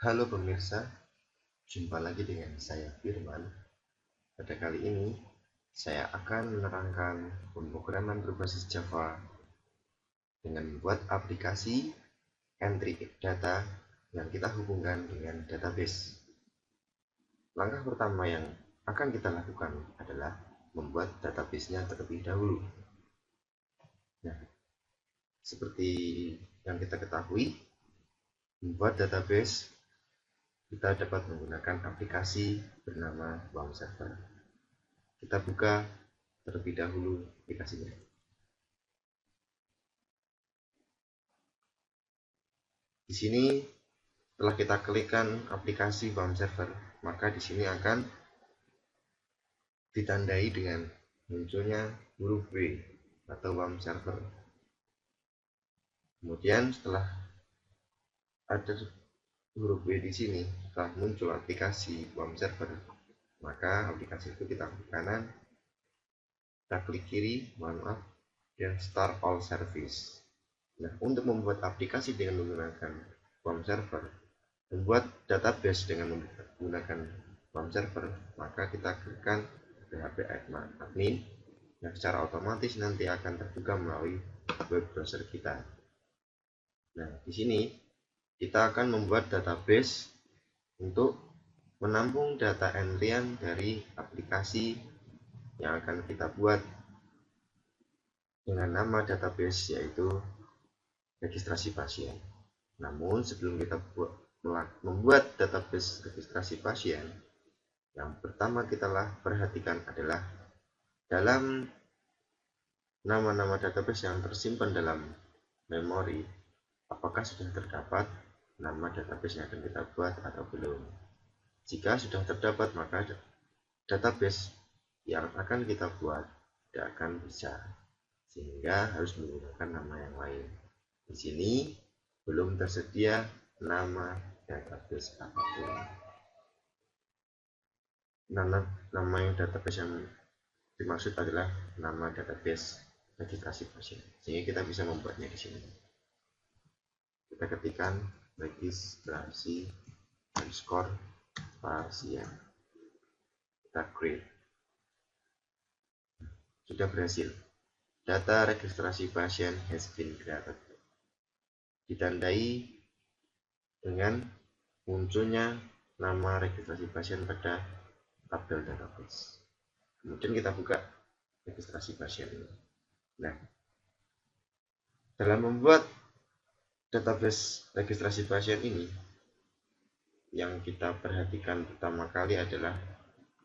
Halo pemirsa, jumpa lagi dengan saya Firman. Pada kali ini, saya akan menerangkan pemrograman berbasis Java dengan membuat aplikasi entry data yang kita hubungkan dengan database. Langkah pertama yang akan kita lakukan adalah membuat database-nya terlebih dahulu. Nah, seperti yang kita ketahui, membuat database kita dapat menggunakan aplikasi bernama WAM Server. Kita buka terlebih dahulu aplikasinya. Di sini setelah kita klikkan aplikasi WAM Server, maka di sini akan ditandai dengan munculnya huruf W atau WAM Server. Kemudian setelah ada huruf W di sini, setelah muncul aplikasi WAM Server, maka aplikasi itu kita klik kanan, kita klik kiri, mohon maaf, dan Start All Service. Nah, untuk membuat aplikasi dengan menggunakan WAM Server, membuat database dengan menggunakan WAM Server, maka kita klikkan PHP admin yang secara otomatis nanti akan terbuka melalui web browser kita. Nah, di sini kita akan membuat database untuk menampung data entryan dari aplikasi yang akan kita buat dengan nama database yaitu registrasi pasien. Namun sebelum kita membuat database registrasi pasien, yang pertama kita perhatikan adalah dalam nama-nama database yang tersimpan dalam memori, apakah sudah terdapat nama database yang akan kita buat atau belum. Jika sudah terdapat, maka database yang akan kita buat tidak akan bisa, sehingga harus menggunakan nama yang lain. Di sini belum tersedia nama database apapun. Nama yang database yang dimaksud adalah nama database registrasi pasien, sehingga kita bisa membuatnya di sini. Kita ketikkan registrasi underscore pasien, kita create. Sudah berhasil. Data registrasi pasien has been created. Ditandai dengan munculnya nama registrasi pasien pada tabel database. Kemudian kita buka registrasi pasien ini. Nah, dalam membuat database registrasi pasien ini, yang kita perhatikan pertama kali adalah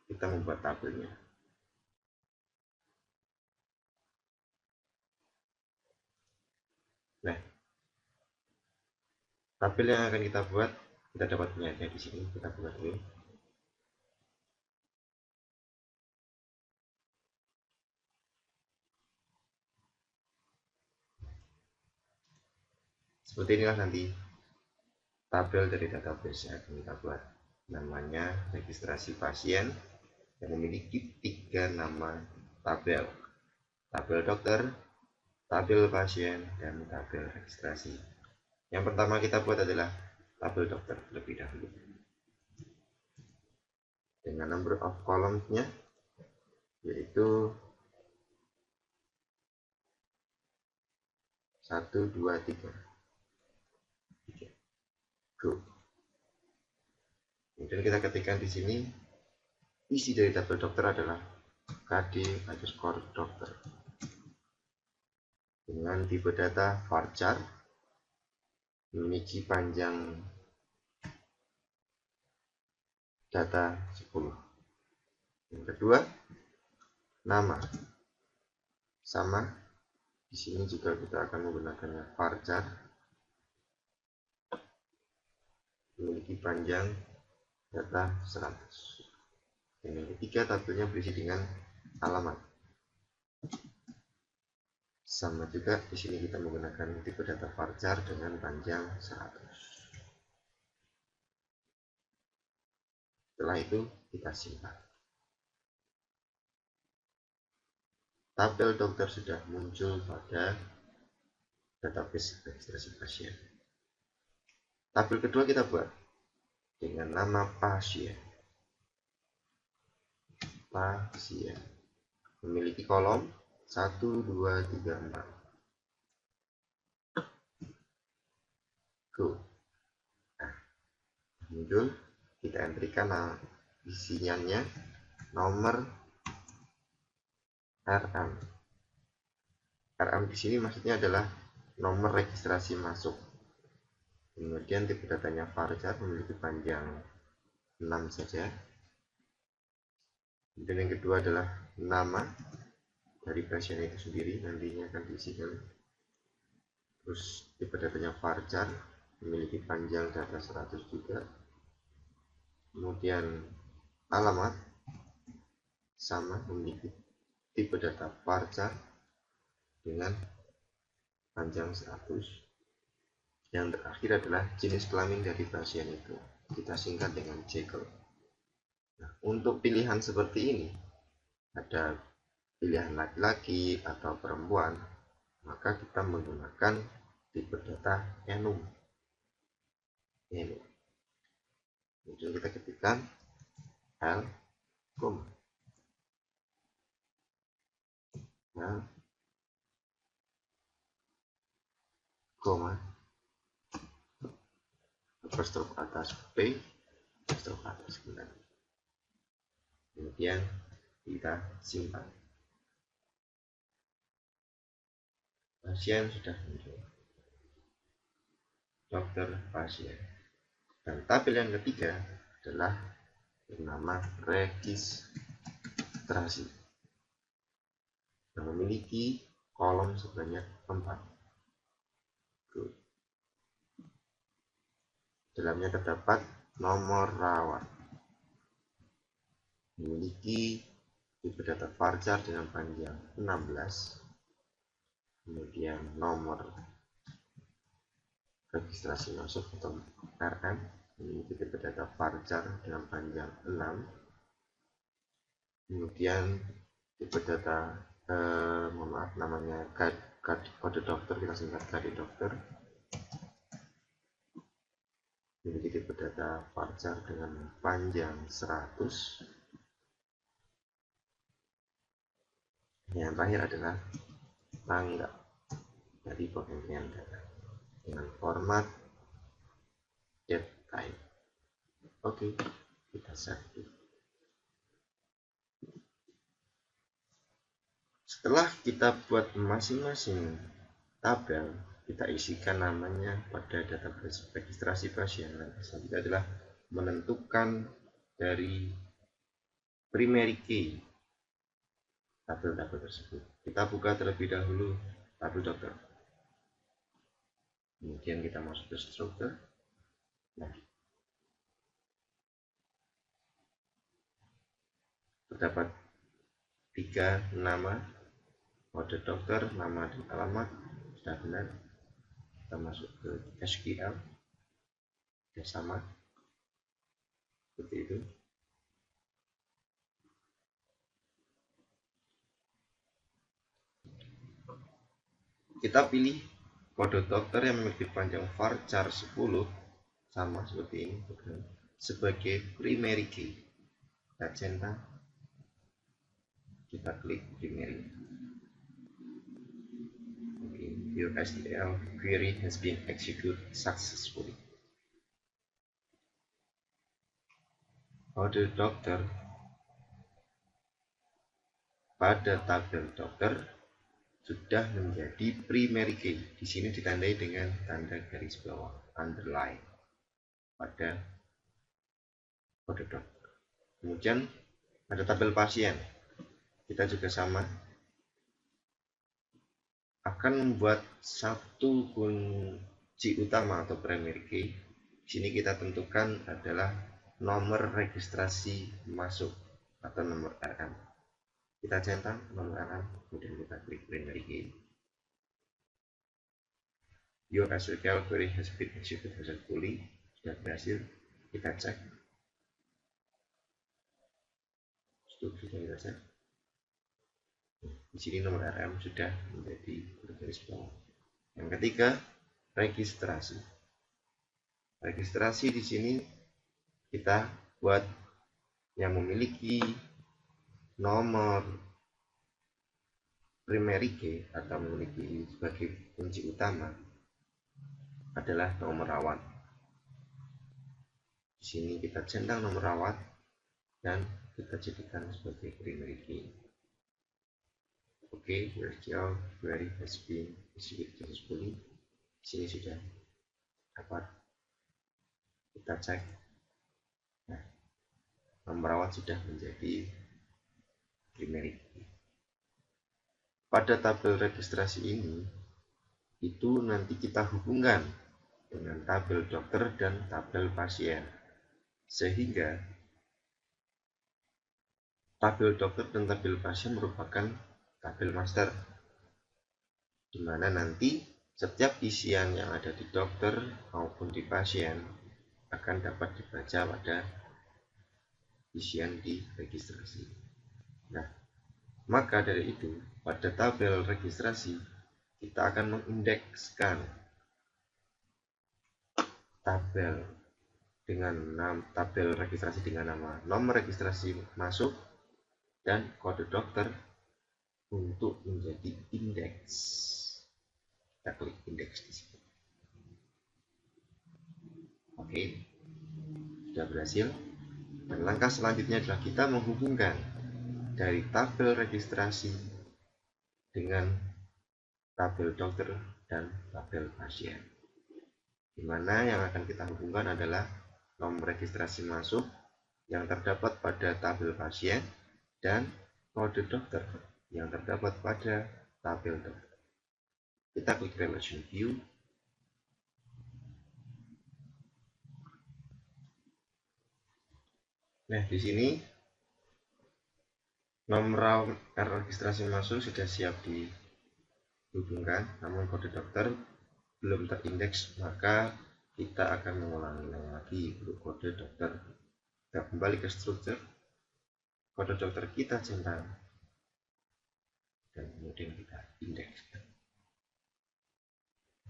kita membuat tabelnya. Nah, tabel yang akan kita buat, kita dapat punyanya di sini. Kita buat dulu. Seperti inilah nanti tabel dari database yang akan kita buat. Namanya registrasi pasien yang memiliki 3 nama tabel. Tabel dokter, tabel pasien, dan tabel registrasi. Yang pertama kita buat adalah tabel dokter terlebih dahulu. Dengan number of columns-nya yaitu 1, 2, 3. Go. Kemudian kita ketikkan di sini isi dari tabel dokter adalah KD_dokter dengan tipe data varchar, memiliki panjang data 10. Yang kedua, nama. Sama, di sini juga kita akan menggunakannya varchar, memiliki panjang data 100. Dan yang ketiga, tabelnya berisi dengan alamat. Sama juga di sini kita menggunakan tipe data varchar dengan panjang 100. Setelah itu kita simpan. Tabel dokter sudah muncul pada database registrasi pasien. Tabel kedua kita buat. dengan nama pasien. Memiliki kolom 1, 2, 3, 4. Go. Nah, muncul, kita entrikan isiannya nomor RM. RM di sini maksudnya adalah nomor registrasi masuk. Kemudian tipe datanya varchar, memiliki panjang 6 saja. Kemudian yang kedua adalah nama dari pasien itu sendiri, nantinya akan diisikan. Terus tipe datanya varchar, memiliki panjang data 100 juga. Kemudian alamat sama, memiliki tipe data varchar dengan panjang 100. Yang terakhir adalah jenis kelamin dari pasien itu, kita singkat dengan jekyll. Nah, untuk pilihan seperti ini, ada pilihan laki-laki atau perempuan, maka kita menggunakan tipe data enum. Kemudian kita ketikkan L, apostrof atas P, apostrof atas kembali. Kemudian kita simpan. Pasien sudah muncul. Dokter pasien. Dan tabel yang ketiga adalah bernama registrasi, yang memiliki kolom sebanyak 4. Dalamnya terdapat nomor rawat, memiliki tipe data varchar dengan panjang 16. Kemudian nomor registrasi masuk atau RM, memiliki tipe data varchar dengan panjang 6. Kemudian tipe data namanya kode dokter, kita singkat kode dokter, memiliki tipe data varchar dengan panjang 100. Yang terakhir adalah tanggal dari pengiriman data dengan format date time. Oke, kita save. Setelah kita buat masing-masing tabel, kita isikan namanya pada database registrasi pasien. Selanjutnya adalah menentukan dari primary key tabel-tabel tersebut. Kita buka terlebih dahulu tabel dokter. Kemudian kita masuk ke struktur. Nah, terdapat 3 nama, kode dokter, nama dan alamat, sudah benar. Kita masuk ke SQL, ya sama, seperti itu. Kita pilih kode dokter yang memiliki panjang varchar 10, sama seperti ini, sebagai primary key. Kita centang, kita klik primary. Your SQL query has been executed successfully. Kode dokter pada tabel dokter sudah menjadi primary key. Di sini ditandai dengan tanda garis bawah, underline, pada kode dokter. Kemudian ada tabel pasien. Kita juga sama, akan membuat satu kunci utama atau primary key. Di sini kita tentukan adalah nomor registrasi masuk atau nomor RM. Kita centang nomor RM, kemudian kita klik primary key. Your SQL query has been executed successfully. Sudah berhasil. Kita cek. Sudah kita cek. Di sini nomor RM sudah menjadi garis bawah. Yang ketiga, registrasi. Registrasi di sini kita buat yang memiliki nomor primary key atau memiliki sebagai kunci utama adalah nomor rawat. Di sini kita centang nomor rawat dan kita jadikan sebagai primary key. Oke, virtual query has been executed successfully. Di sini sudah dapat kita cek. Nah, nomor rawat sudah menjadi primary key. Pada tabel registrasi ini, itu nanti kita hubungkan dengan tabel dokter dan tabel pasien. Sehingga tabel dokter dan tabel pasien merupakan tabel master, di mana nanti setiap isian yang ada di dokter maupun di pasien akan dapat dibaca pada isian di registrasi. Nah, maka dari itu, pada tabel registrasi, kita akan mengindekskan tabel tabel registrasi dengan nama nomor registrasi masuk dan kode dokter untuk menjadi indeks. Kita klik indeks di sini. Oke, sudah berhasil. Dan langkah selanjutnya adalah kita menghubungkan dari tabel registrasi dengan tabel dokter dan tabel pasien. Di mana yang akan kita hubungkan adalah nomor registrasi masuk yang terdapat pada tabel pasien dan kode dokter yang terdapat pada tabel dokter. Kita klik relation view. Nah, di sini nomor registrasi masuk sudah siap dihubungkan, namun kode dokter belum terindeks, maka kita akan mengulangi lagi untuk kode dokter. Kita kembali ke struktur, kode dokter kita centang, dan kemudian kita indeks.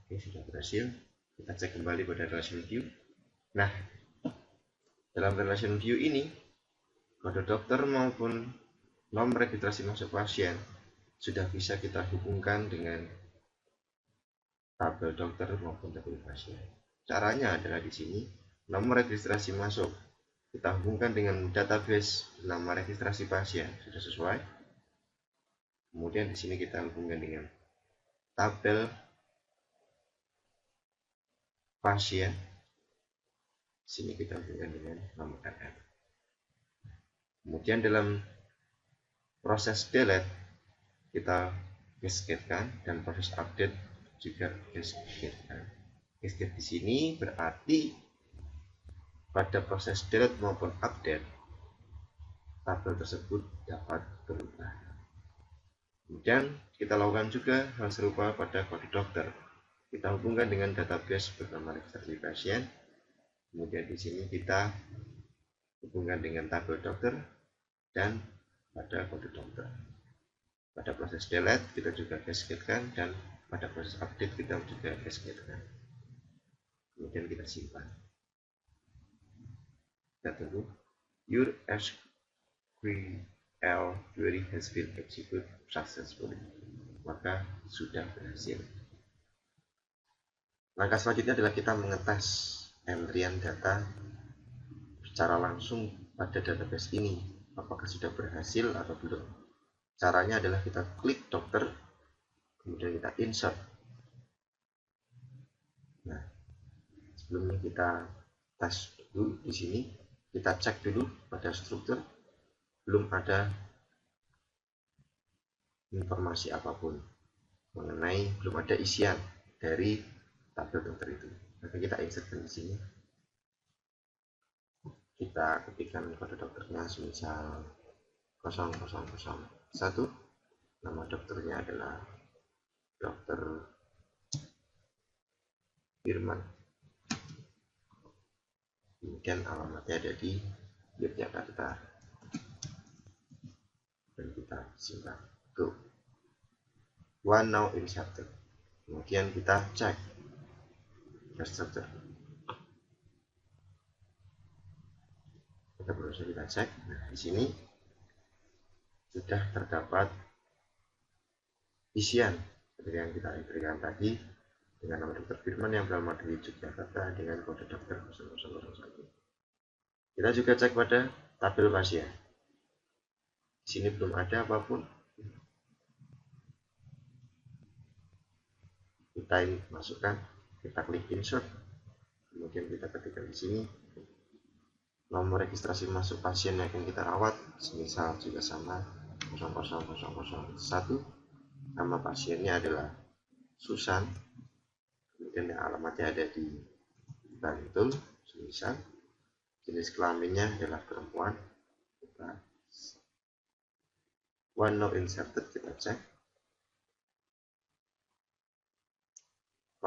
Oke, sudah berhasil. Kita cek kembali pada relation view. Nah, dalam relation view ini, kode dokter maupun nomor registrasi masuk pasien sudah bisa kita hubungkan dengan tabel dokter maupun tabel pasien. Caranya adalah di sini, nomor registrasi masuk kita hubungkan dengan database nama registrasi pasien sudah sesuai. Kemudian di sini kita hubungkan dengan tabel pasien. Di sini kita hubungkan dengan nomor RR. Kemudian dalam proses delete kita cascadekan dan proses update juga cascadekan. Cascade di sini berarti pada proses delete maupun update tabel tersebut dapat berubah. Kemudian kita lakukan juga hal serupa pada kode dokter. Kita hubungkan dengan database bernama registrasi pasien. Kemudian di sini kita hubungkan dengan tabel dokter dan pada kode dokter. Pada proses delete kita juga cascadekan dan pada proses update kita juga cascadekan. Kemudian kita simpan. Kita tunggu. Your SQL query has been executed successfully. Maka sudah berhasil. Langkah selanjutnya adalah kita mengetes entrian data secara langsung pada database ini, apakah sudah berhasil atau belum. Caranya adalah kita klik dokter, kemudian kita insert. Nah, sebelumnya kita tes dulu di sini, kita cek dulu pada struktur, belum ada informasi apapun mengenai, belum ada isian dari tabel dokter itu. Maka kita insertkan di sini. Kita ketikkan kode dokternya semisal 0001. Nama dokternya adalah Dokter Firman. Kemudian alamatnya ada di Yogyakarta. Dan kita simpan. Go. One now inserted. Kemudian kita cek struktur. langsung kita cek. Nah, di sini sudah terdapat isian seperti yang kita berikan tadi dengan nama Dr. Firman yang beralamat di Yogyakarta dengan kode daftar 0001. Kita juga cek pada tabel pasien. Di sini belum ada apapun. Kita masukkan, kita klik insert, kemudian kita ketikkan di sini nomor registrasi masuk pasien yang akan kita rawat, semisal juga sama 00001. Nama pasiennya adalah Susan, kemudian alamatnya ada di Bantul, semisal jenis kelaminnya adalah perempuan. Kita one not inserted, kita cek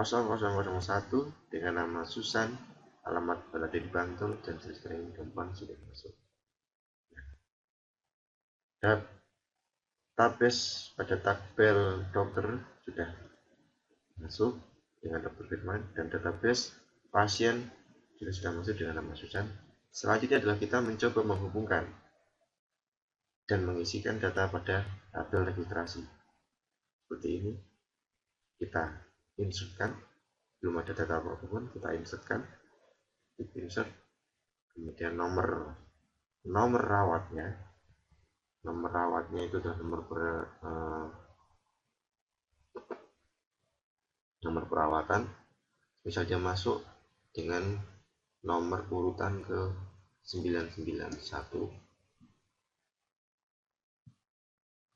0001 dengan nama Susan, alamat berada di Bantul, dan jenis kelamin perempuan sudah masuk. Database pada tabel dokter sudah masuk dengan Dr. Firman, dan database pasien juga sudah masuk dengan nama Susan. Selanjutnya adalah kita mencoba menghubungkan dan mengisikan data pada tabel registrasi. Seperti ini, kita insertkan, belum ada data apapun, kita insertkan, insert, kemudian nomor rawatnya itu adalah nomor perawatan, misalnya masuk dengan nomor urutan ke 991.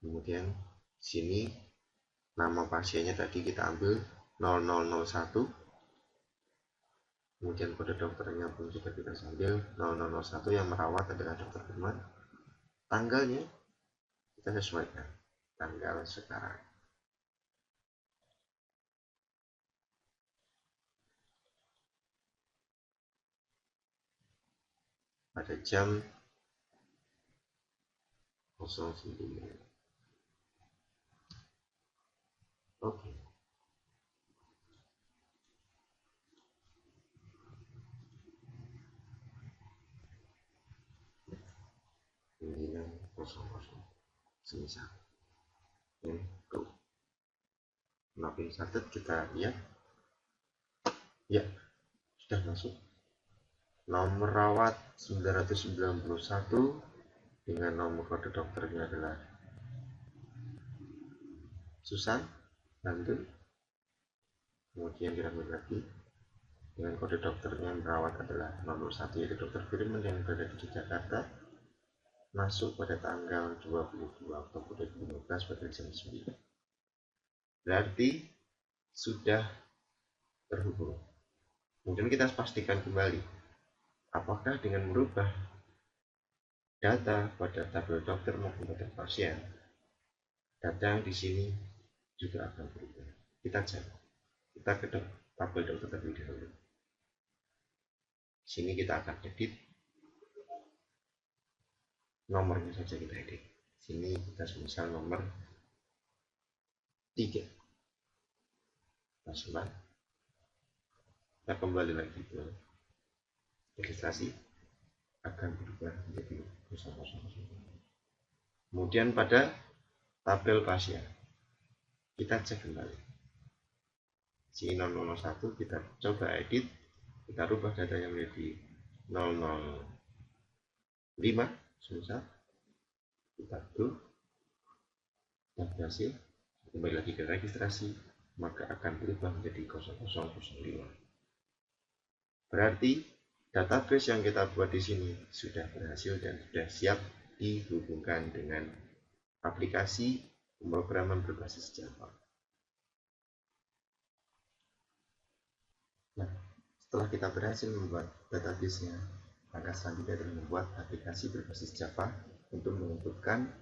Kemudian sini nama pasiennya tadi kita ambil 0001. Kemudian kode dokternya pun juga kita ambil 0001, yang merawat adalah Dr. Firman. Tanggalnya kita sesuaikan, tanggal sekarang. Pada jam 09. Oke. Ini 00 semisal. Go. Login started, kita lihat. Ya, sudah masuk. Nomor rawat 991 dengan nomor kode dokternya adalah Susan, Bantul. Kemudian kita klik lagi dengan kode dokternya yang merawat adalah nomor 1, yaitu Dr. Firman yang berada di Jakarta, masuk pada tanggal 22 Oktober 2015 pada jam 9. Berarti sudah terhubung. Kemudian kita pastikan kembali apakah dengan merubah data pada tabel dokter maupun pada pasien, data yang di sini juga akan berubah. Kita cek, kita ke tabel dokter terlebih dahulu. Sini kita akan edit nomornya saja, kita edit. Sini kita misal nomor 3. Masukkan. Kita kembali lagi ke registrasi, akan berubah menjadi 000. Kemudian pada tabel pasien kita cek kembali si 001, kita coba edit, kita rubah data yang menjadi 005 susah, kita do, dan berhasil. Kembali lagi ke registrasi, maka akan berubah menjadi 0005. Berarti database yang kita buat di sini sudah berhasil dan sudah siap dihubungkan dengan aplikasi pemrograman berbasis Java. Nah, setelah kita berhasil membuat database-nya, langkah selanjutnya adalah membuat aplikasi berbasis Java untuk menginputkan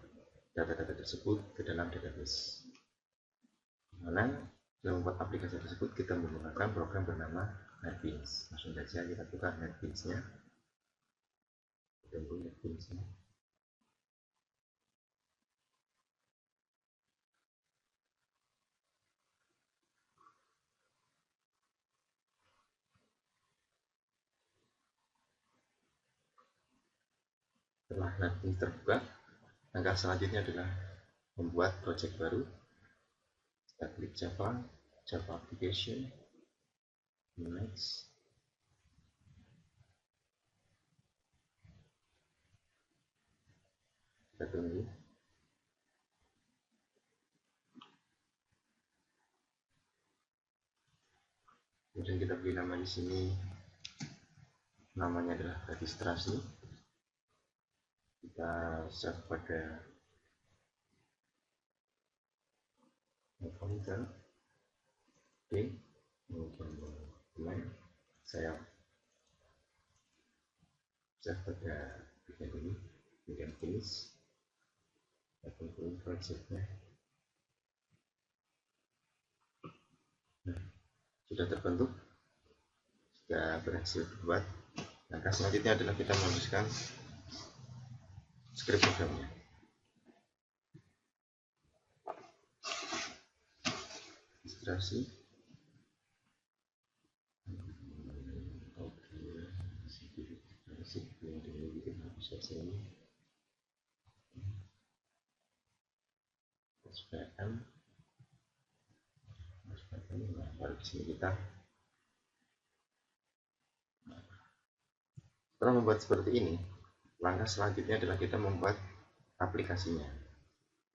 data-data tersebut ke dalam database. Dimana dalam membuat aplikasi tersebut kita menggunakan program bernama NetBeans. Langsung saja kita buka NetBeans-nya. Tunggu NetBeans-nya. Setelah ini terbuka, langkah selanjutnya adalah membuat project baru. Kita klik Java Application, next. Kita tunggu. Kemudian kita beri nama di sini, namanya adalah registrasi. Kita save pada pointer. Oke, kemudian saya save pada bagian ini, kemudian finish. Kita tunggu projectnya. Nah, sudah terbentuk, sudah berhasil dibuat. Langkah selanjutnya adalah kita menuliskan script programnya. Registrasi. Baru di sini kita. Setelah membuat seperti ini, langkah selanjutnya adalah kita membuat aplikasinya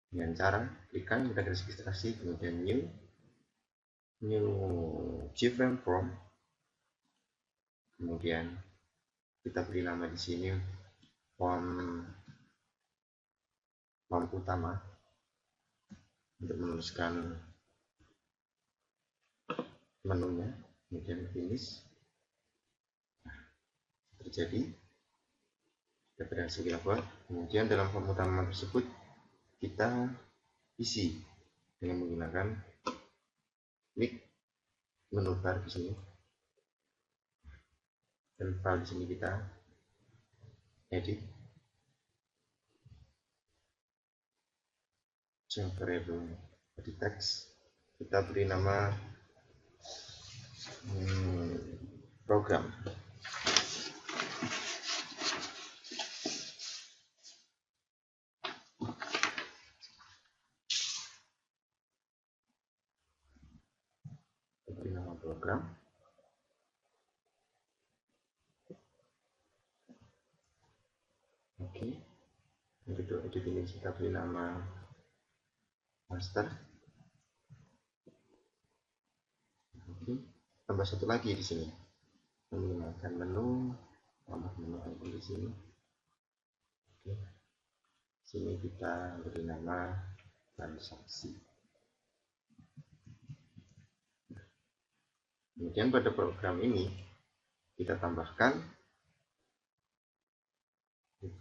dengan cara klikkan kita registrasi, kemudian new JFrame form, kemudian kita beri nama di sini form utama untuk menuliskan menunya, kemudian finish. Nah, terjadi, kita berhasil kita buat. Kemudian dalam form utama tersebut kita isi dengan menggunakan klik menu bar di sini, dan file di sini kita edit, change variable edit text, kita beri nama program. Beri nama program. Oke, untuk edit ini kita beri nama master. Oke, tambah satu lagi di sini, menggunakan menu, tambah menu icon di sini. Oke, sini kita beri nama transaksi. Kemudian pada program ini kita tambahkan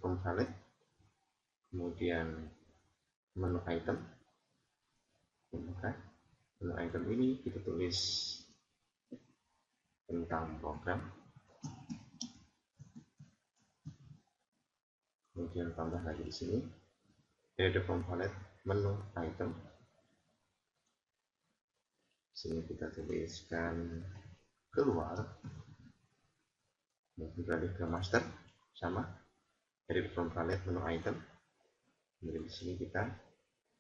form valid, kemudian menu item. Menu item ini kita tulis tentang program, kemudian tambah lagi di sini ada form valid menu item. Sini kita tuliskan keluar, kemudian beralih ke master, sama edit form valid menu item. Kemudian di sini kita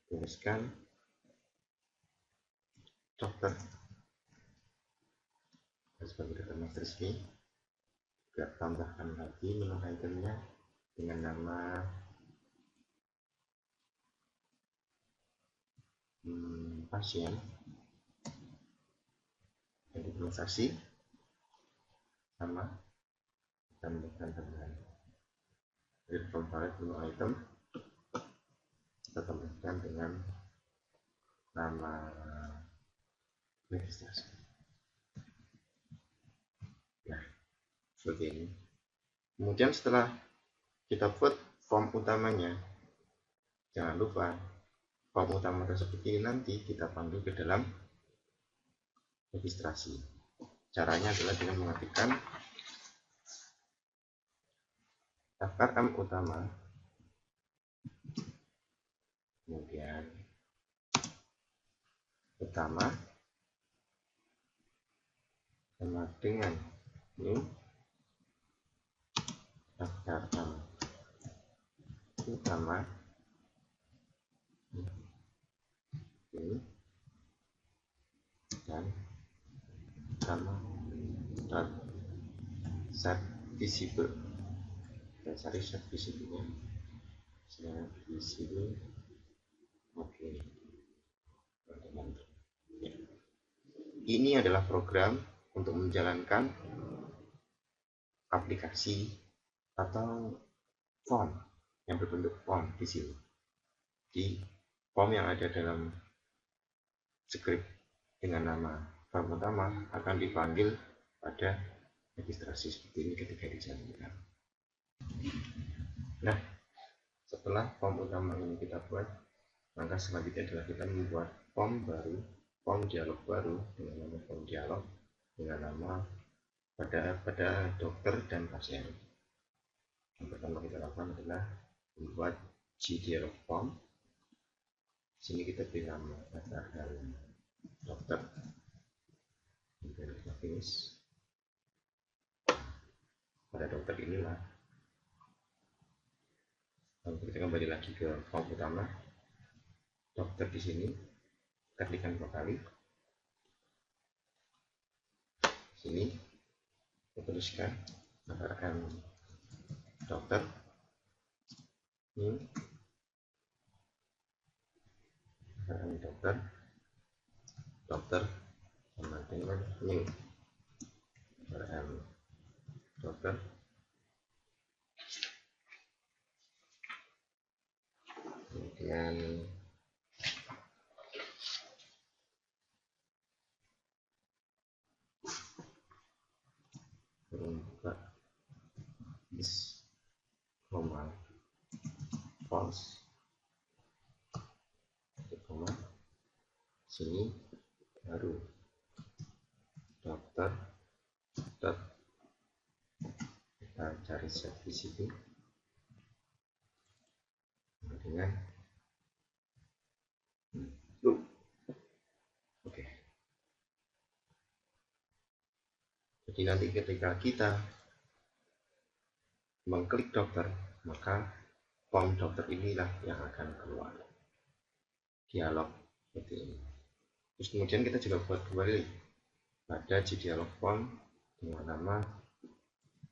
tuliskan dokter sebagai data master. Sini juga tambahkan lagi menu itemnya dengan nama pasien, jadi transaksi, sama kita menambahkan dengan edit form valid menu item, kita tambahkan dengan nama registrasi. Nah, seperti ini. Kemudian setelah kita buat form utamanya, jangan lupa form utama tersebut ini nanti kita panggil ke dalam registrasi. Caranya adalah dengan mengetikkan daftar M utama, kemudian utama sama dengan new daftar M. itu nama ini dan nama dot set visible. Kita cari set visible, set visible. Oke, teman-teman. Ini adalah program untuk menjalankan aplikasi atau form yang berbentuk form di sini. Di form yang ada dalam script dengan nama form utama akan dipanggil pada registrasi seperti ini ketika dijalankan. Nah, setelah form utama ini kita buat, langkah selanjutnya adalah kita membuat form baru, form dialog baru dengan nama form dialog dengan nama pada dokter dan pasien. Yang pertama kita lakukan adalah membuat gdialog form. Sini kita beri nama berdasarkan dokter. Kemudian kita finish. Pada dokter inilah. Lalu kita kembali lagi ke form utama. Dokter di sini kita klikkan 2 kali. Sini kita tuliskan berdasarkan dokter. Ini dokter sama dengan new dokter. Kemudian buka is koma false koma sini baru dokter dot kita cari set di situ dengan oke. Jadi nanti ketika kita mengklik dokter, maka form dokter inilah yang akan keluar dialog seperti ini. Terus kemudian kita juga buat kembali pada gdialog form dengan nama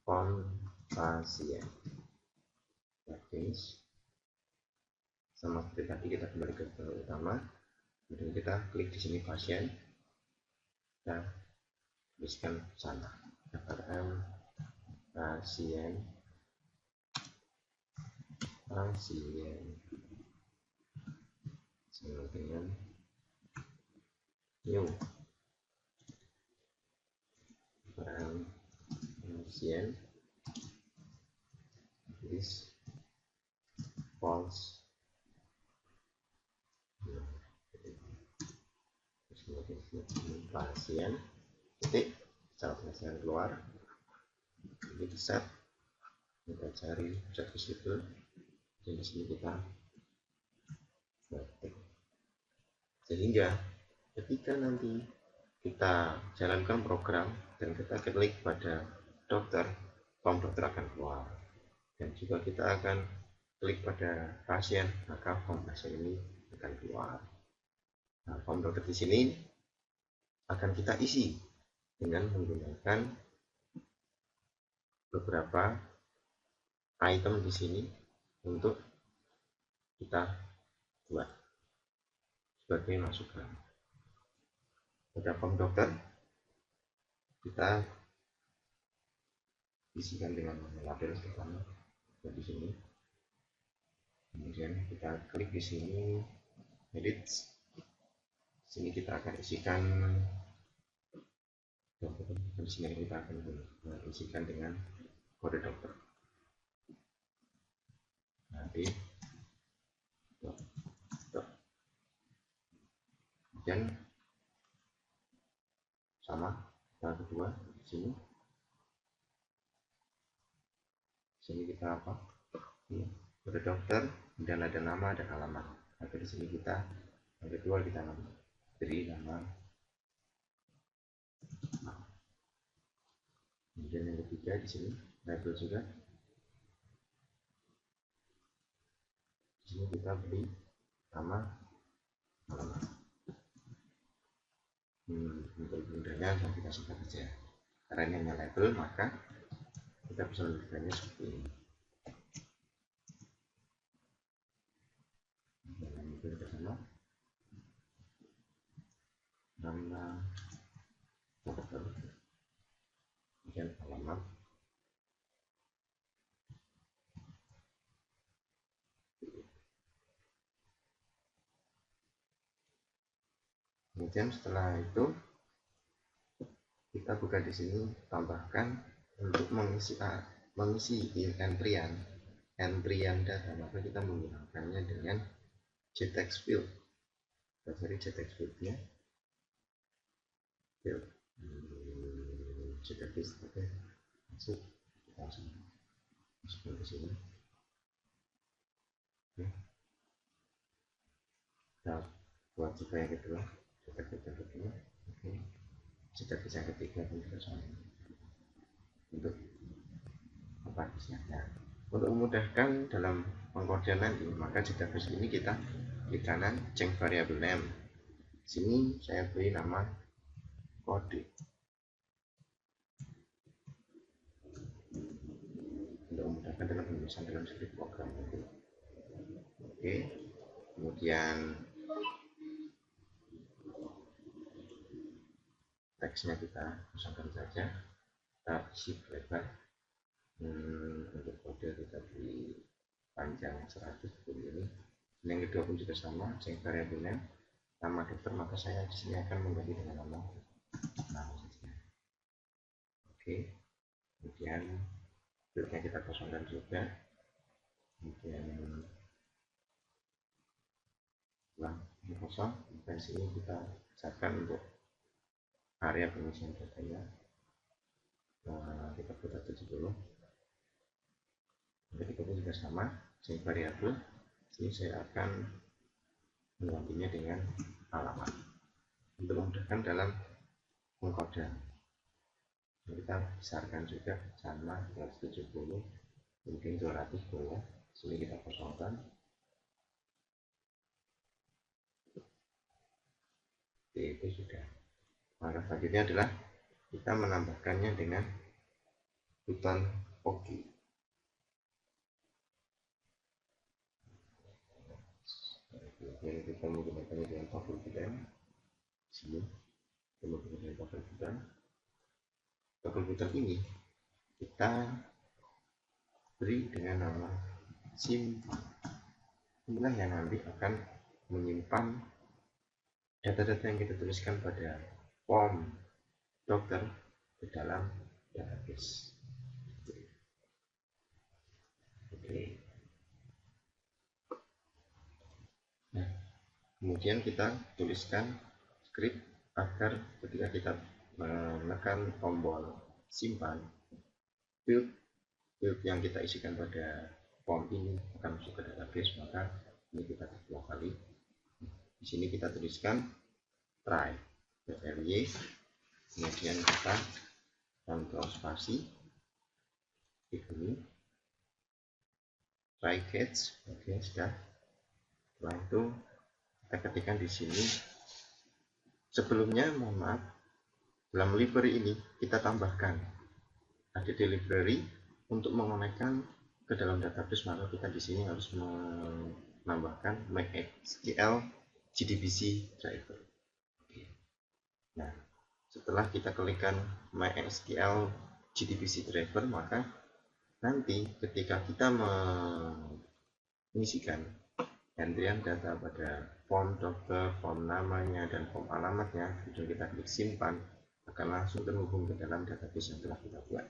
form pasien. Finish. Sama seperti tadi kita kembali ke utama, kemudian kita klik di sini pasien, kita tuliskan sana pasien sama dengan new pasien is false. Pasien titik secara tulisan keluar ini di set, kita cari set visible dan di sini kita batik, sehingga ketika nanti kita jalankan program dan kita klik pada dokter, form dokter akan keluar, dan juga kita akan klik pada pasien, maka form pasien ini akan keluar. Nah, form dokter di sini akan kita isi dengan menggunakan beberapa item di sini untuk kita buat sebagai masukan. Pada form dokter kita isikan dengan label pertama di sini. Kemudian kita klik di sini edit. Sini kita akan isikan dokter. Di sini kita akan isikan dengan kode dokter. Nanti kemudian sama yang kedua di sini kita apa? Kode dokter dan ada nama, ada alamat. Maka di sini kita yang kedua kita beri nama. Kemudian yang ketiga di sini label juga. sini kita beri nama alamat. Untuk mudahnya kita singkat saja. Karena ini hanya label, maka kita bisa menuliskannya seperti ini. Itu bersama nama dokter, kemudian alamat, kemudian setelah itu kita buka di sini, tambahkan untuk mengisi entryan data, maka kita menggunakannya dengan JText field. Kita cari JText fieldnya, JText, oke, masuk, langsung masuk ke sini. Oke. Kita buat juga yang kedua, JText yang kedua, oke, JText yang ketiga pun juga sama untuk aplikasinya. Nah, untuk memudahkan dalam mengkode nanti, maka JText ini kita di kanan change variable name. Sini saya beri nama kode untuk memudahkan dalam penulisan dalam script program itu. Oke, kemudian teksnya kita kosongkan saja, kita isi lebar. Untuk kode kita beri panjang 100 seperti ini. Yang kedua pun juga sama, change variable name, nama dokter, maka saya di sini akan mengganti dengan nama saja. Oke, kemudian fieldnya kita kosongkan juga. Kemudian ini kosong, dan sini kita siapkan untuk area pengisian datanya. Kita buat 70. Ketika itu juga sama, change variable. Sini saya akan menggantinya dengan alamat untuk memudahkan dalam mengkode. Kita besarkan juga sama 170, mungkin 200 boleh. Sini kita kosongkan. Oke, itu sudah. Maka selanjutnya adalah kita menambahkannya dengan button OK. Jadi kita menggunakannya dengan toggle button. Sini kita menggunakan toggle button. Toggle button ini kita beri dengan nama simpan. Inilah yang nanti akan menyimpan data-data yang kita tuliskan pada form dokter ke dalam database. Oke. Nah, kemudian kita tuliskan script agar ketika kita menekan tombol simpan, field yang kita isikan pada form ini akan masuk ke database. Maka ini kita tes 2 kali. Di sini kita tuliskan try.ly, kemudian kita kontrol spasi, ini try catch. Oke, sudah. Setelah itu kita ketikkan di sini. Sebelumnya, mohon maaf, dalam library ini kita tambahkan ada di library untuk mengonekkan ke dalam database, maka kita di sini harus menambahkan MySQL JDBC driver. Oke. Nah, setelah kita klikkan MySQL JDBC driver, maka nanti ketika kita mengisikan entrian data pada form dokter, form namanya, dan form alamatnya, kemudian kita klik simpan, akan langsung terhubung ke dalam database yang telah kita buat.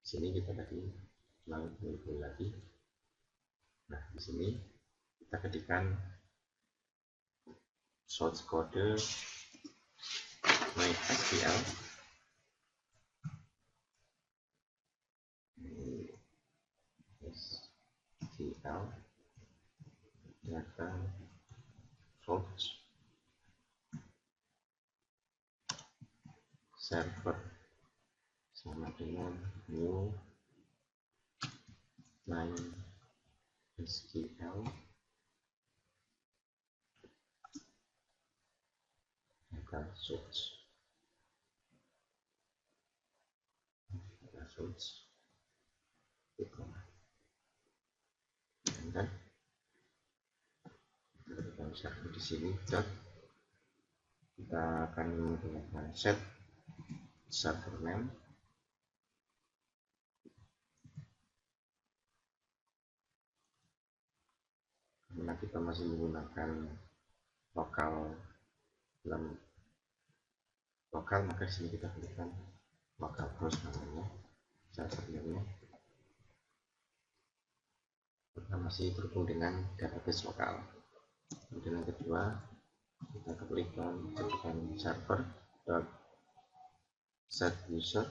Di sini kita tadi menghubung lagi. Nah, di sini kita ketikkan source code MySQL data source server sama dengan new line SQL data source dan kita bisa di sini kita akan menggunakan set server name karena kita masih menggunakan lokal dalam lokal, maka di sini kita berikan lokal host namanya, server name-nya kita masih terhubung dengan database lokal. Kemudian yang kedua, kita klikkan server set user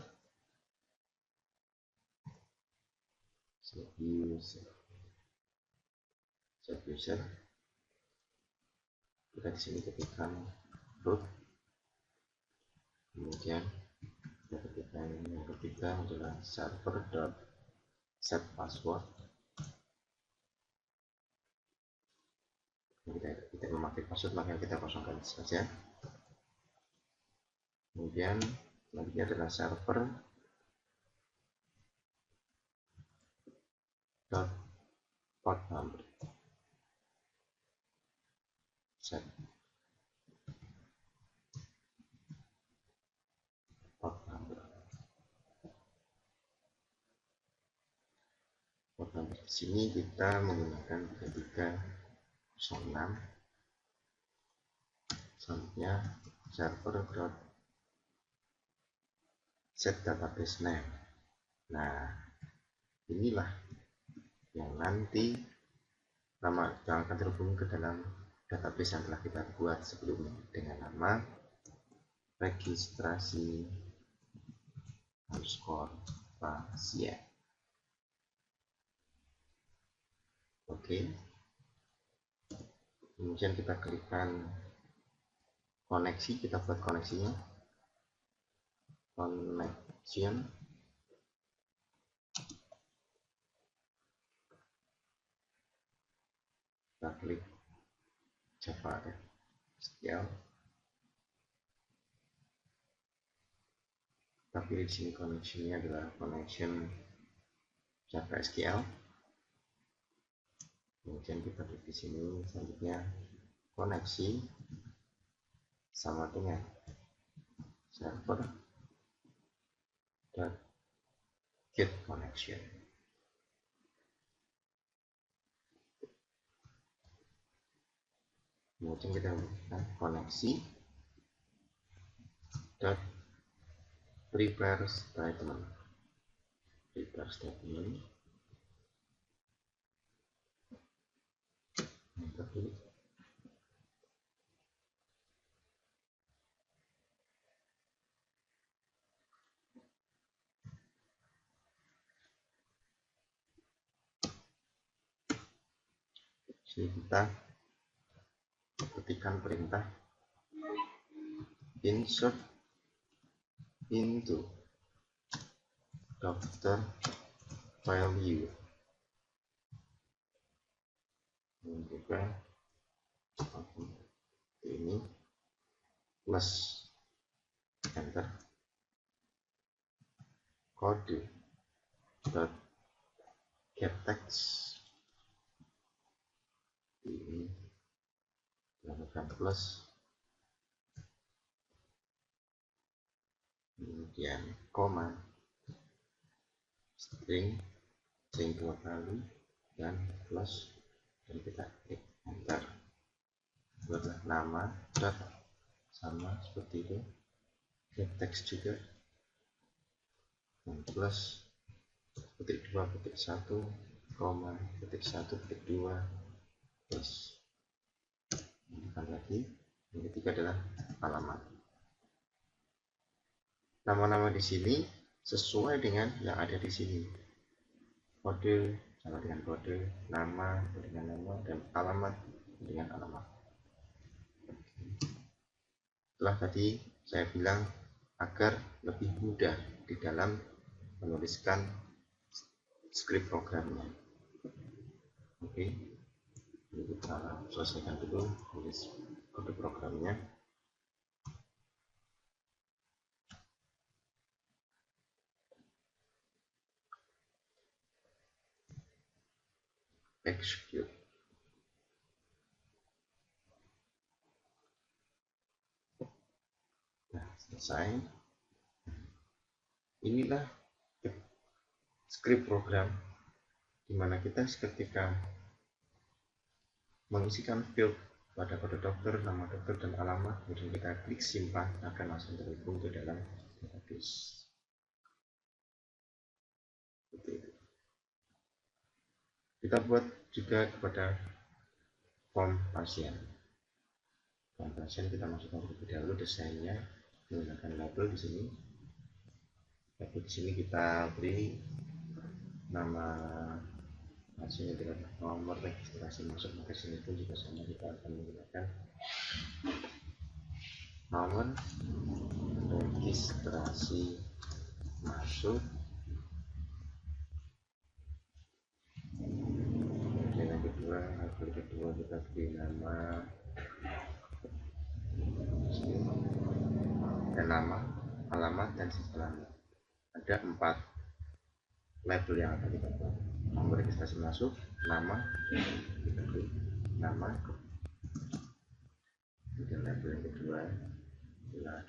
kita di sini ketikkan root, kemudian kita ketikkan yang ketiga adalah server set password. Kita tidak memakai password, maka kita kosongkan saja. Kemudian selanjutnya adalah server port number set port number di sini kita menggunakan 3306. Selanjutnya server set database name. Nah, inilah yang nanti nama yang akan terhubung ke dalam database yang telah kita buat sebelumnya dengan nama registrasi underscore pasien. Oke, kemudian kita klikkan koneksi, kita buat koneksinya, connection, kita klik Java SQL, kita pilih di sini connectionnya adalah connection Java SQL. Kemudian kita klik di sini, selanjutnya koneksi sama dengan server dan get connection. Kemudian kita melakukan koneksi dan prepare statement. Jadi kita ketikkan perintah insert into doctor value, menunjukkan ini plus enter kode get text ini lakukan plus, kemudian koma string 2 kali dan plus, dan kita klik enter. Itu adalah nama dot sama seperti itu, get text juga, dan plus petik 2 petik 1 koma petik 1 petik 2 plus. Bukan lagi. Yang ketiga adalah alamat. Nama-nama di sini sesuai dengan yang ada di sini. Kode sama dengan kode, nama dengan nama, dan alamat dengan alamat. Setelah tadi saya bilang agar lebih mudah di dalam menuliskan skrip programnya. Oke, ini kita selesaikan dulu tulis kode programnya. Execute. Nah, selesai. Inilah script program di mana kita ketika mengisikan field pada kode dokter, nama dokter, dan alamat, kemudian kita klik simpan, akan langsung terhubung ke dalam database. Seperti itu. Kita buat juga kepada form pasien. Form pasien kita masukkan terlebih dahulu desainnya menggunakan label di sini. Label di sini kita beri nama pasien dengan nomor registrasi masuk ke sini pun juga sama, kita akan menggunakan nomor registrasi masuk. Kemudian yang kedua, label kedua kita beri nama dan nama, alamat, dan setelahnya. Ada 4 label yang akan kita buat. Nomor registrasi masuk, nama, nama. Kemudian label yang kedua adalah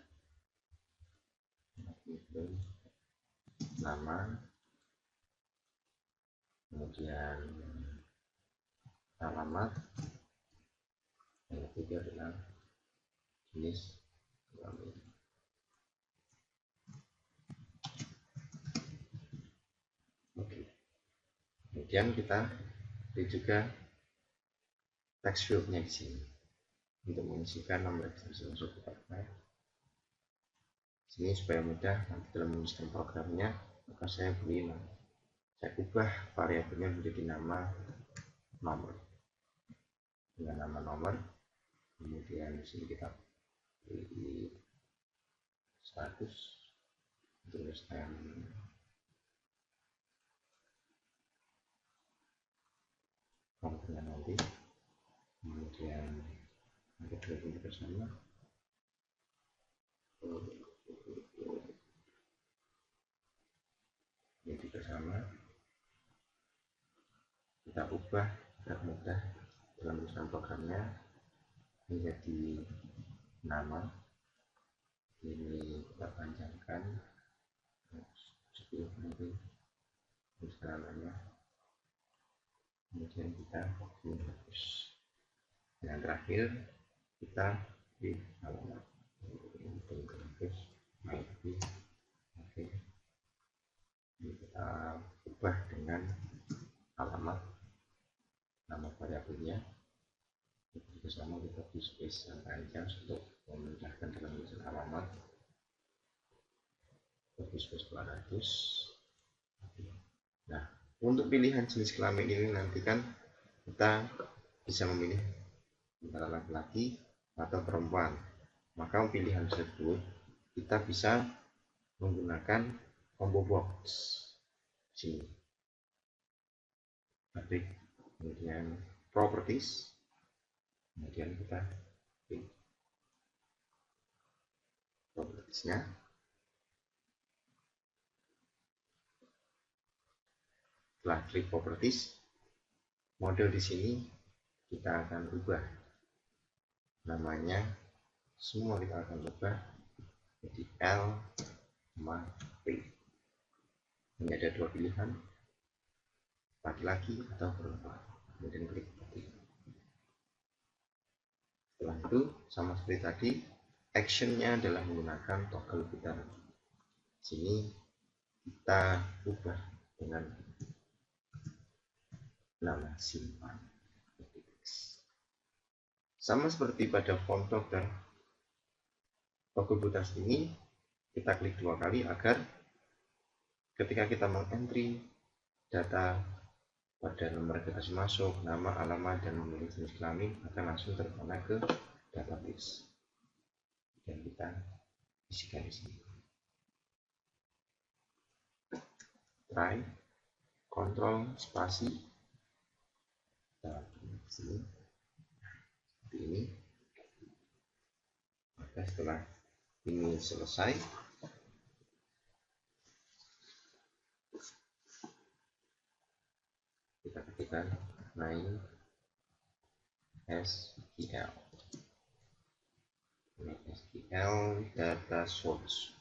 nama, kemudian alamat, yang ketiga adalah jenis kelamin. Oke. Kemudian kita beri juga text fieldnya di sini untuk mengisikan nomor registrasi masuk ke partai. Sini supaya mudah nanti dalam mengisikan programnya, maka saya ubah variabelnya menjadi nama nomor dengan nama nomor. Kemudian di sini kita pilih status, tuliskan nomornya nanti. Kemudian ada dua bersama. Jadi bersama kita ubah agar mudah dalam menuliskan programnya menjadi nama. Ini kita panjangkan 10 nanti namanya. Kemudian kita hapus. Dan terakhir kita di alamat. Oke. Ini kita ubah dengan alamat, nama variabelnya. Juga sama, kita di space yang panjang untuk memudahkan dalam menuliskan alamat. Di space 200. Nah, untuk pilihan jenis kelamin ini nanti kan kita bisa memilih antara laki-laki atau perempuan. Maka pilihan tersebut kita bisa menggunakan combo box sini. Ketik, kemudian properties, kemudian kita klik propertiesnya. Setelah klik properties, model di sini kita akan ubah namanya, semua kita akan ubah jadi L sama P. Ini ada 2 pilihan, laki-laki atau perempuan. Kemudian klik ketik. Setelah itu sama seperti tadi, actionnya adalah menggunakan toggle putar. Sini kita ubah dengan nama simpan. Sama seperti pada form dokter, toggle putar ini kita klik 2 kali agar ketika kita mengentry data pada nomor registrasi masuk, nama, alamat, dan memilih jenis kelamin akan langsung terkonek ke database. Dan kita isikan di sini. Try, kontrol, spasi, kita sini seperti ini. Maka setelah ini selesai, kita ketikkan main SQL data source.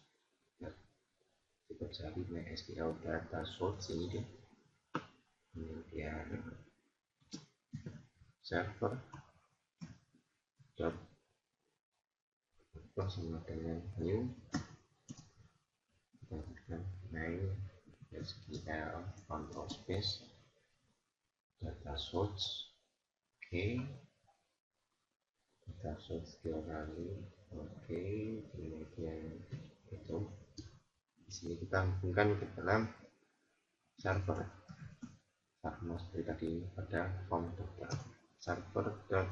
Kita cari MySQL data source ini dia. Kemudian server dot sama dengan new, dan main SQL control space data source. Oke, data source dua kali. Oke, kemudian itu di sini kita hubungkan ke dalam server sama seperti tadi pada form data server dot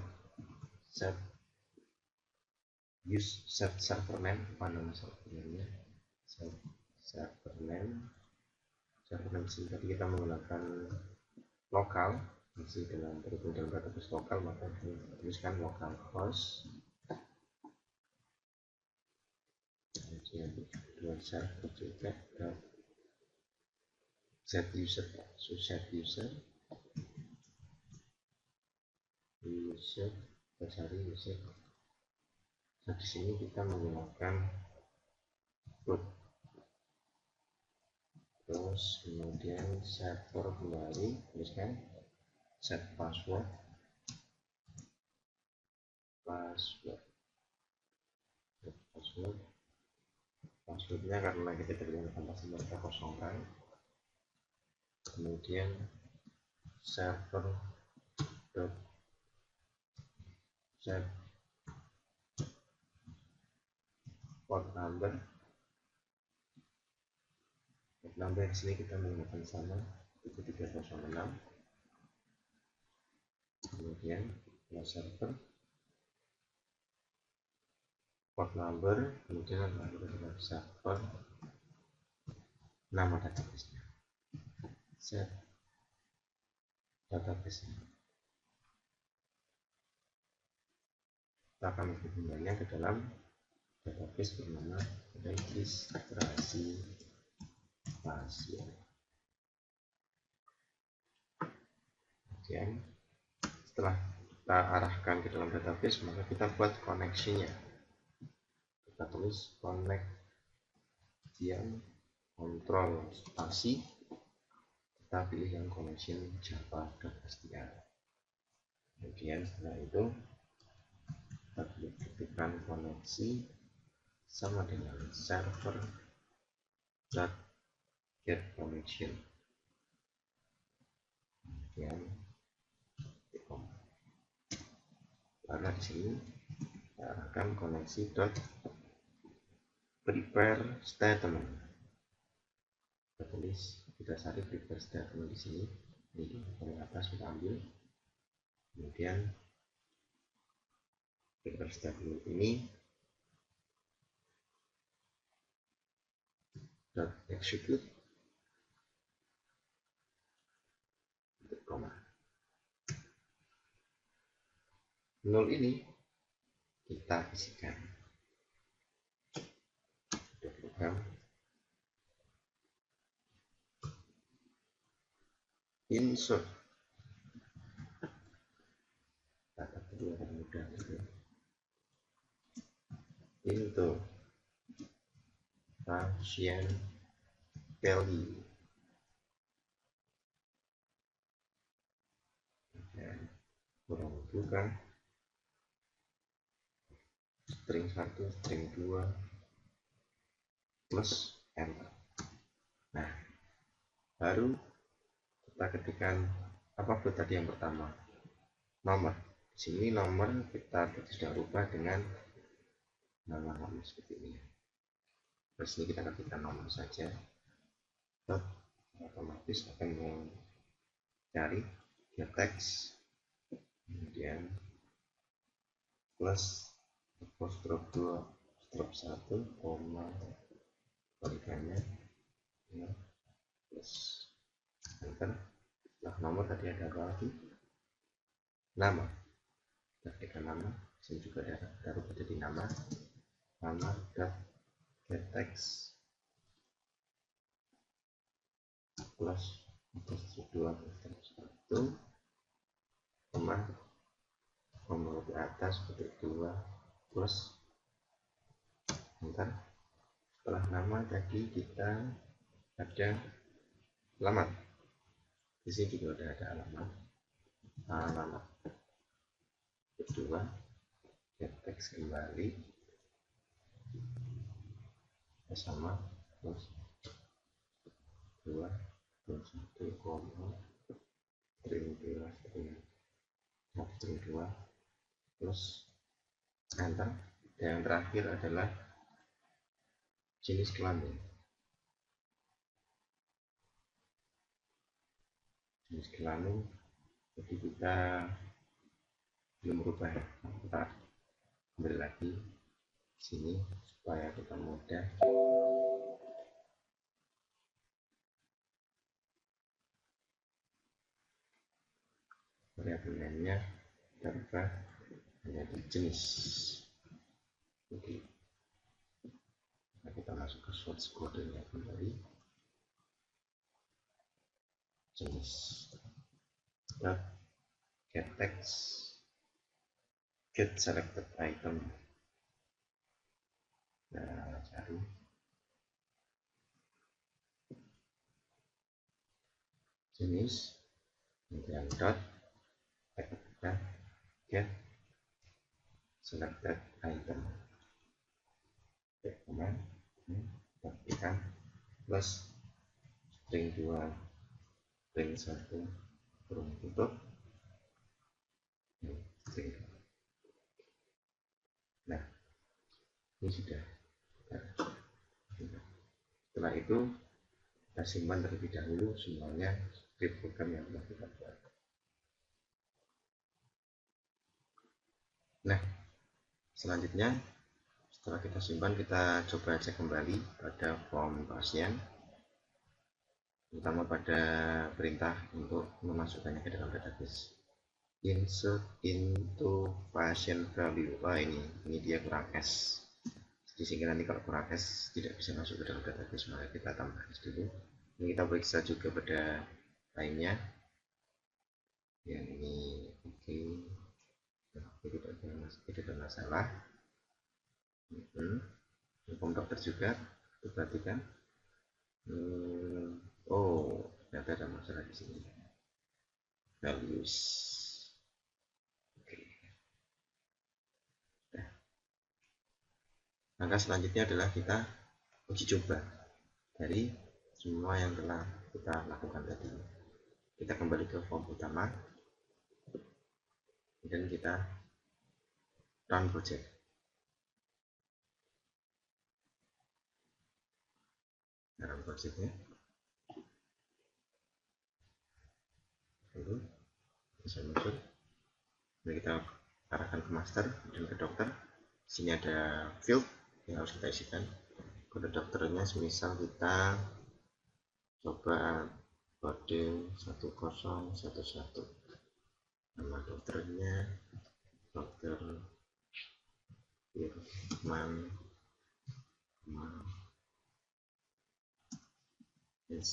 set use set server name. Apa nama servernya? Set server name. Server name sini tadi kita menggunakan lokal, masih dalam berhubung dalam database lokal, maka tuliskan localhost. Kemudian kedua server juga set user, so set user kita cari user. Nah, di sini kita menggunakan root, terus kemudian server kembali, tuliskan set password. Passwordnya karena kita menggunakan password kita kosongkan. Kemudian server dot set port number. Port number di sini kita menggunakan sama 7306. Kemudian server port number, kemudian adalah server nama database-nya, set database-nya. Kita akan menghubungkannya ke dalam database bernama registrasi pasien. Kemudian setelah kita arahkan ke dalam database, maka kita buat koneksinya. Kita tulis connection kontrol spasi, kita pilih yang connection Java dan kemudian setelah itu kita ketikkan koneksi sama dengan server dot get connection. Kemudian karena di sini kita arahkan koneksi dot prepare statement. Kita tulis, kita cari prepare statement di sini. Ini paling atas kita ambil. Kemudian prepare statement ini dot execute koma. 0 ini kita isikan program insert. Kata kedua yang mudah gitu. Into function value. Dan kurang buka string 1, string 2 plus enter. Nah, baru kita ketikkan apa buat tadi yang pertama, nomor. Di sini nomor kita sudah rubah dengan nama nomor seperti ini. Terus ini kita ketikkan nomor saja, otomatis akan mencari get text, kemudian plus stroke 2 stroke 1 koma kebalikannya ya, plus enter. Setelah nomor tadi ada apa lagi? nama, kita berikan nama, sini juga ada taruh jadi nama dot get text plus dua satu koma di atas petik 2 plus enter. Setelah nama tadi kita ada alamat, di sini juga ada alamat kedua get text kembali sama plus 2 plus 1 koma string 2 plus enter. Yang terakhir adalah jenis kelamin. Jadi kita belum berubah, kita kembali lagi sini supaya kita mudah. Variabel namenya kita ubah menjadi jenis. Oke, nah, kita masuk ke source kodenya kembali, jenis get text get selected item. Nah, cari jenis, kemudian dot get selected item, kemudian plus string 2 string 1 kurung tutup string. Nah, ini sudah. Setelah itu kita simpan terlebih dahulu semuanya script program yang telah kita buat. Nah, selanjutnya setelah kita simpan, kita coba cek kembali pada form pasien, terutama pada perintah untuk memasukkannya ke dalam database. Insert into patient value. Wah, ini dia kurang S. Jadi sehingga nanti kalau kurang S tidak bisa masuk ke dalam database, maka kita tambah S dulu. Ini kita periksa juga pada lainnya. Yang ini oke. Tidak ada masalah. Form dokter juga perhatikan. Oh, ternyata ada masalah di sini. Values. Oke. Nah, langkah selanjutnya adalah kita uji coba dari semua yang telah kita lakukan tadi. Kita kembali ke form utama dan kita run project. Run projectnya lalu bisa muncul. Jadi kita arahkan ke master dan ke dokter. Di sini ada field yang harus kita isikan. Kode dokternya semisal kita coba kode 1011. Nama dokternya dokter Firman S.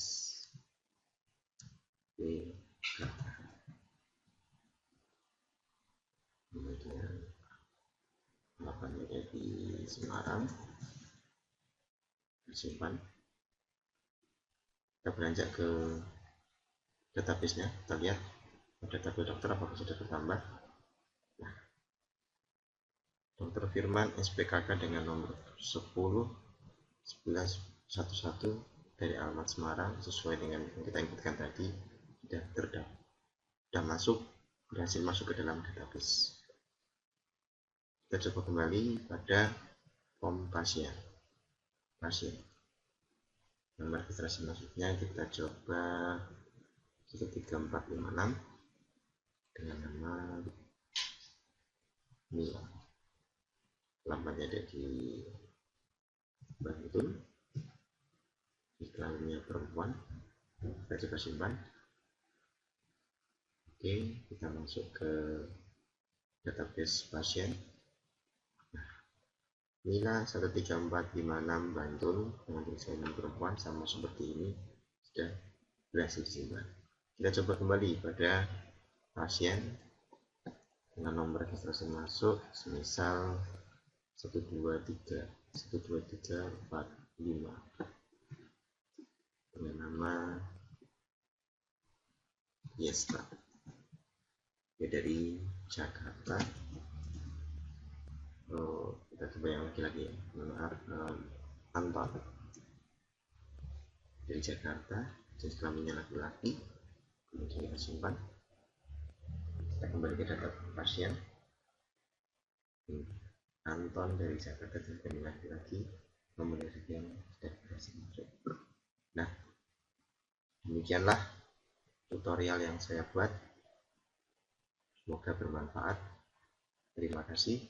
Kemudian alamatnya ada di Semarang, disimpan. Kita beranjak ke database-nya, kita lihat pada tabel dokter apakah sudah bertambah. Nah, Dr. Firman SPKK dengan nomor 10 11 11 dari alamat Semarang sesuai dengan yang kita inputkan tadi sudah berhasil masuk ke dalam database. Kita coba kembali pada form pasien. Nomor registrasi masuknya kita coba 13456 dengan nama Mila. Alamatnya ada di Bantul, iklannya perempuan. Kita coba simpan. Oke, kita masuk ke database pasien. Nina 13456 Bantul dengan tulisan perempuan sama seperti ini sudah berhasil disimpan. Kita coba kembali pada pasien dengan nomor registrasi masuk semisal 123 12345 dengan nama Yesta, ya dari Jakarta. Kita coba yang laki-laki ya, Anton dari Jakarta, jenis kelaminnya laki-laki. Kemudian kita simpan, kita kembali ke data pasien. Anton dari Jakarta, jenis kelamin laki-laki, nomor yang sudah berhasil masuk. Nah, demikianlah tutorial yang saya buat, semoga bermanfaat. Terima kasih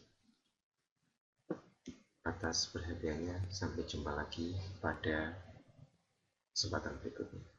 atas perhatiannya. Sampai jumpa lagi pada kesempatan berikutnya.